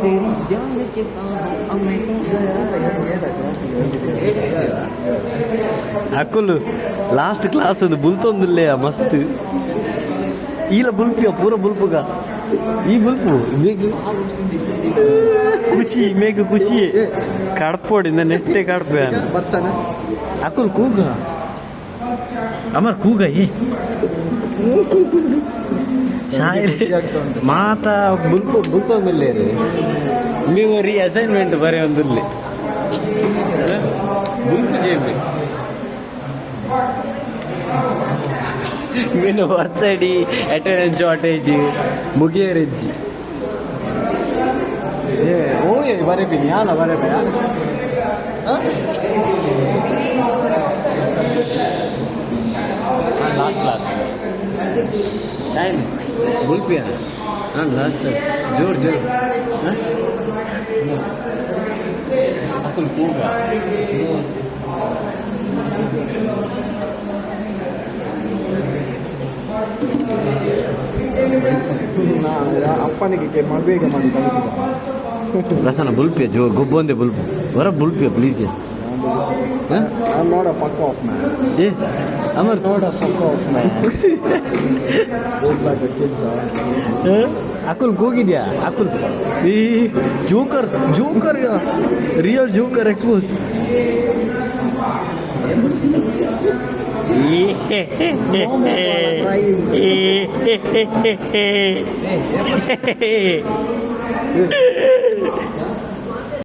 तेरी जान के पाँव में ಅಕ್ಕುಲು ಲಾಸ್ಟ್ ಕ್ಲಾಸ್ ಅದು ಬುಲ್ತೊಂದುಲ್ಲೆ ಮಸ್ತ್ ಈಲ ಬುಲ್ಪಿಯ ಪೂರ ಬುಲ್ಪುಗ ಈ ಬುಲ್ಪು ಮೇಘ ಖುಷಿ ಮೇಘ ಖುಷಿ ಕಡ್ಪೋಡಿಂದ ನೆಟ್ಟೆ ಕಡ್ಪೆ ಬರ್ತಾನೆ ಅಕ್ಕುಲ್ ಕೂಗ ಅಮರ್ ಕೂಗ ಶಾಯರಿ ಮಾತ ಬುಲ್ಪು ಬುಲ್ತೊಂದುಲ್ಲೆ ನೀವು ರೀ ಅಸೈನ್ಮೆಂಟ್ ಬರೆಯೊಂದುಲ್ಲೆ ಬುಲ್ಪು ಜೇಬಿ ಮೀನು ಹೊರಸಡಿ ಅಟೆಂಡೆನ್ಸ್ ಶಾರ್ಟೇಜ್ ಮುಗಿಯರೆಜ್ಜಿ ಓಯ್ ಬರೀತೀನಿ ಯಾನ ಬರೀಬೇಡ ಲಾಸ್ಟ್ ಕ್ಲಾಸ್ ಟೈಮ್ ಬುಲ್ಪಿಯ ನಾನು ಲಾಸ್ಟ್ ಜೋರ್ ಜೋರ್ ಅಕ್ಕಲ್ ಕೂಗ ಅಪ್ಪನಿಗೆ ಬೇಗ ಮಾಡಿ ಕಳಿಸಿದ ರಸನ ಬುಲ್ಪಿಯ ಜೋ ಗೊಬ್ಬೊಂದೆ ಬುಲ್ಪು ಹೊರ ಬುಲ್ಪಿಯ please I'm not a fuck off man. ಏ Amar Not a fuck off man. Look like the kids are. Akul ಕೂಗಿದ್ಯಾ Akul ಈ joker joker real joker expose